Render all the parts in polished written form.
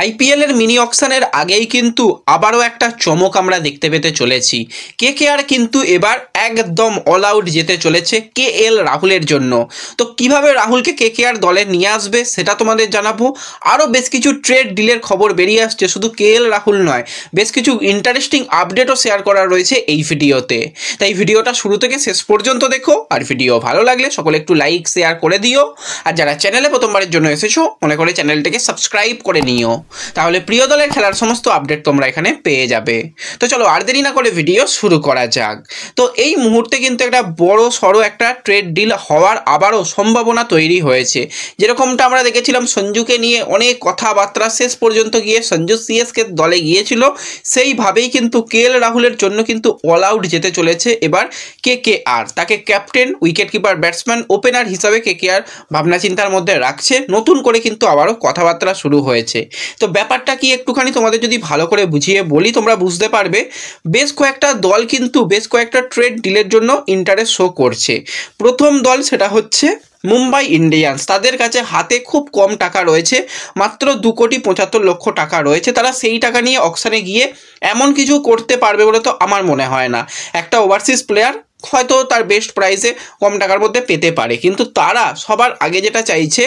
IPL এর mini অকশনের আগেই কিন্তু আবারও একটা চমক আমরা দেখতে পেতে চলেছি। কেকেআর কিন্তু এবার একদম অল আউট যেতে চলেছে কেএল রাহুলের জন্য। তো কিভাবে রাহুলকে কেকেআর দলে নিয়ে আসবে সেটা তোমাদের জানাবো। আরও বেশ কিছু ট্রেড ডিলের খবর বেরিয়ে আসছে, শুধু কেএল রাহুল নয়, বেশ কিছু ইন্টারেস্টিং আপডেটও শেয়ার করা রয়েছে এই ভিডিওতে। তাই ভিডিওটা শুরু থেকে শেষ পর্যন্ত দেখো, আর ভিডিও ভালো লাগলে সকলে একটু লাইক শেয়ার করে দিও। আর যারা চ্যানেলে প্রথমবারের জন্য এসেছো মনে করে চ্যানেলটাকে সাবস্ক্রাইব করে নিও, তাহলে প্রিয় দলের খেলার সমস্ত আপডেট তোমরা এখানে পেয়ে যাবে। তো চলো আর দেরি না করে ভিডিও শুরু করা যাক। তো এই মুহূর্তে কিন্তু একটা বড় সড়ো একটা ট্রেড ডিল হওয়ার আবারও সম্ভাবনা তৈরি হয়েছে। যেরকমটা আমরা দেখেছিলাম সঞ্জুকে নিয়ে অনেক কথাবার্তা, শেষ পর্যন্ত গিয়ে সঞ্জু সিএসকে দলে গিয়েছিল, সেইভাবেই কিন্তু কেএল রাহুলের জন্য কিন্তু অল আউট যেতে চলেছে এবার কেকেআর। তাকে captain, wicket keeper, batsman, opener হিসাবে কেকেআর ভাবনা চিন্তার মধ্যে রাখছে। নতুন করে কিন্তু আবারও কথাবার্তা শুরু হয়েছে। তো ব্যাপারটা কি একটুখানি তোমাদের যদি ভালো করে বুঝিয়ে বলি তোমরা বুঝতে পারবে। বেশ কয়েকটা দল কিন্তু বেশ কয়েকটা ট্রেড ডিলের জন্য ইন্টারেস্ট শো করছে। প্রথম দল সেটা হচ্ছে মুম্বাই ইন্ডিয়ান্স। তাদের কাছে হাতে খুব কম টাকা রয়েছে, মাত্র 2,75,00,000 টাকা রয়েছে। তারা সেই টাকা নিয়ে অকশনে গিয়ে এমন কিছু করতে পারবে বলে তো আমার মনে হয় না। একটা ওভারসিজ প্লেয়ার হয়তো তার বেস্ট প্রাইসে কম টাকার মধ্যে পেতে পারে, কিন্তু তারা সবার আগে যেটা চাইছে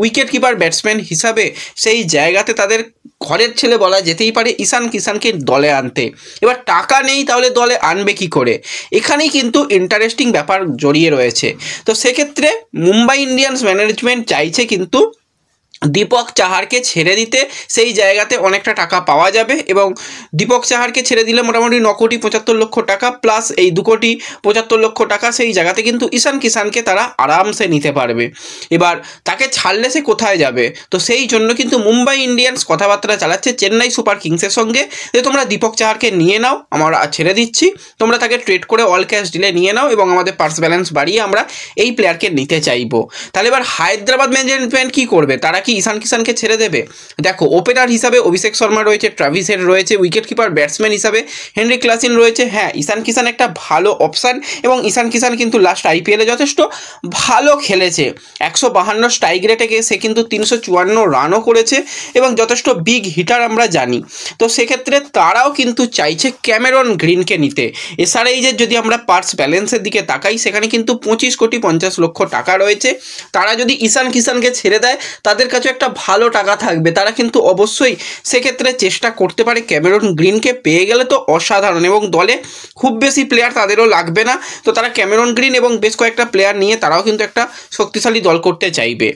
উইকেট কিপার, ব্যাটসম্যান হিসাবে সেই জায়গাতে তাদের ঘরের ছেলে বলা যেতেই পারে ঈশান কিষানকে দলে আনতে। এবার টাকা নেই, তাহলে দলে আনবে কি করে? এখানেই কিন্তু ইন্টারেস্টিং ব্যাপার জড়িয়ে রয়েছে। তো সেক্ষেত্রে মুম্বাই ইন্ডিয়ান্স ম্যানেজমেন্ট চাইছে কিন্তু দীপক চাহারকে ছেড়ে দিতে। সেই জায়গাতে অনেকটা টাকা পাওয়া যাবে এবং দীপক চাহারকে ছেড়ে দিলে মোটামুটি 9,75,00,000 টাকা প্লাস এই 2,75,00,000 টাকা সেই জায়গাতে কিন্তু ঈশান কিষানকে তারা আরামসে নিতে পারবে। এবার তাকে ছাড়লে সে কোথায় যাবে? তো সেই জন্য কিন্তু মুম্বাই ইন্ডিয়ান্স কথাবার্তা চালাচ্ছে চেন্নাই সুপার কিংসের সঙ্গে যে তোমরা দীপক চাহারকে নিয়ে নাও, আমরা ছেড়ে দিচ্ছি, তোমরা তাকে ট্রেড করে অল ক্যাশ ডিলে নিয়ে নাও এবং আমাদের পার্স ব্যালেন্স বাড়িয়ে আমরা এই প্লেয়ারকে নিতে চাইবো। তাহলে এবার হায়দ্রাবাদ ম্যানেজমেন্ট কী করবে? তারা কি ঈশান কিষানকে ছেড়ে দেবে? দেখো, ওপেনার হিসাবে অভিষেক শর্মা রয়েছে, ট্রাভিস হেড রয়েছে, উইকেট কিপার ব্যাটসম্যান হিসাবে হেনরি ক্লাসিন রয়েছে। হ্যাঁ, ঈশান কিষান একটা ভালো অপশান এবং ঈশান কিষান কিন্তু লাস্ট আইপিএলে যথেষ্ট ভালো খেলেছে। 152 স্ট্রাইক রেটে সে কিন্তু 354 রানও করেছে এবং যথেষ্ট বিগ হিটার আমরা জানি। তো সেক্ষেত্রে তারাও কিন্তু চাইছে ক্যামেরন গ্রিনকে নিতে। এসআরএইচের যদি আমরা পার্স ব্যালেন্সের দিকে তাকাই, সেখানে কিন্তু 25,50,00,000 টাকা রয়েছে। তারা যদি ঈশান কিষানকে ছেড়ে দেয় তাদের কাছে একটা ভালো টাকা থাকবে, তারা কিন্তু অবশ্যই সেক্ষেত্রে চেষ্টা করতে পারে ক্যামেরন গ্রিনকে পেয়ে গেলে তো অসাধারণ, এবং দলে খুব বেশি প্লেয়ার তাদেরও লাগবে না। তো তারা ক্যামেরন গ্রিন এবং বেশ কয়েকটা প্লেয়ার নিয়ে তারাও কিন্তু একটা শক্তিশালী দল করতে চাইবে।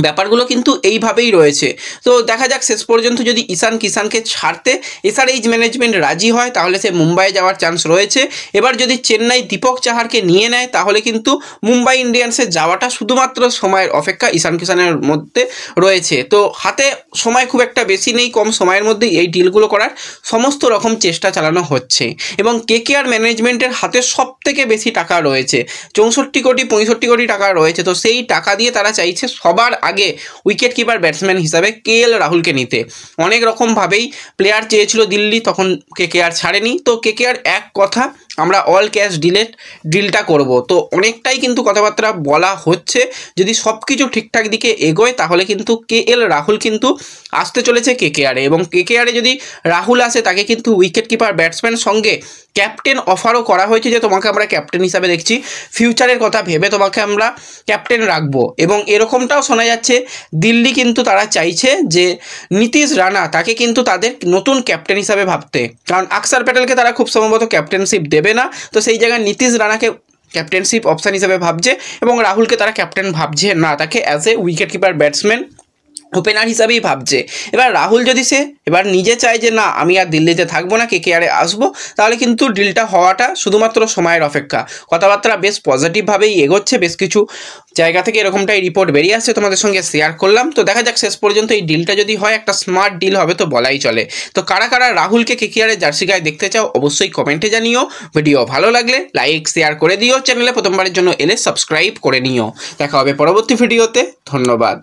ব্যাপারগুলো কিন্তু এইভাবেই রয়েছে। তো দেখা যাক শেষ পর্যন্ত যদি ঈশান কিষানকে ছাড়তে এসআরএইচ ম্যানেজমেন্ট রাজি হয় তাহলে সে মুম্বাইয়ে যাওয়ার চান্স রয়েছে। এবার যদি চেন্নাই দীপক চাহারকে নিয়ে নেয় তাহলে কিন্তু মুম্বাই ইন্ডিয়ান্সের যাওয়াটা শুধুমাত্র সময়ের অপেক্ষা ঈশান কিষানের মধ্যে রয়েছে। তো হাতে সময় খুব একটা বেশি নেই, কম সময়ের মধ্যেই এই ডিলগুলো করার সমস্ত রকম চেষ্টা চালানো হচ্ছে এবং কেকেআর ম্যানেজমেন্টের হাতে সব থেকে বেশি টাকা রয়েছে, 64,65,00,000 টাকা রয়েছে। তো সেই টাকা দিয়ে তারা চাইছে সবার আগে উইকেট কিপার, ব্যাটসম্যান হিসাবে কেএল রাহুলকে নিতে। অনেক রকমভাবেই প্লেয়ার চেয়েছিল দিল্লি, তখন কেকেআর ছাড়েনি। তো কেকেআর এক কথা, আমরা অল ক্যাশ ডিলটা করব। তো অনেকটাই কিন্তু কথাবার্তা বলা হচ্ছে। যদি সব কিছু ঠিকঠাক দিকে এগোয় তাহলে কিন্তু কেএল রাহুল কিন্তু আসতে চলেছে কেকেআরে, এবং কেকেআরে যদি রাহুল আসে তাকে কিন্তু উইকেট কিপার, ব্যাটসম্যান সঙ্গে ক্যাপ্টেন অফারও করা হয়েছে যে তোমাকে আমরা ক্যাপ্টেন হিসাবে দেখছি, ফিউচারের কথা ভেবে তোমাকে আমরা ক্যাপ্টেন রাখবো। এবং এরকমটাও শোনা যাচ্ছে দিল্লি কিন্তু তারা চাইছে যে নীতিশ রানা তাকে কিন্তু তাদের নতুন ক্যাপ্টেন হিসাবে ভাবতে, কারণ আকসার প্যাটেলকে তারা খুব সম্ভবত ক্যাপ্টেনশিপ দেবে না। তো সেই জায়গায় নীতিশ রানাকে ক্যাপ্টেনশিপ অপশান হিসাবে ভাবছে এবং রাহুলকে তারা ক্যাপ্টেন ভাবছে না, তাকে as a wicket keeper, batsman, opener হিসাবেই ভাবছে। এবার রাহুল যদি সে এবার নিজে চায় যে না আমি আর দিল্লিতে থাকবো না, কেকেআরে আসবো, তাহলে কিন্তু ডিলটা হওয়াটা শুধুমাত্র সময়ের অপেক্ষা। কথাবার্তা বেশ পজিটিভভাবেই এগোচ্ছে, বেশ কিছু জায়গা থেকে এরকমটাই রিপোর্ট বেরিয়ে আসছে, তোমাদের সঙ্গে শেয়ার করলাম। তো দেখা যাক শেষ পর্যন্ত এই ডিলটা যদি হয় একটা স্মার্ট ডিল হবে তো বলাই চলে। তো কারা কারা রাহুলকে কেকেআরে জার্সি গায়ে দেখতে চাও অবশ্যই কমেন্টে জানিও। ভিডিও ভালো লাগলে লাইক শেয়ার করে দিও, চ্যানেলে প্রথমবারের জন্য এলে সাবস্ক্রাইব করে নিও। দেখা হবে পরবর্তী ভিডিওতে। ধন্যবাদ।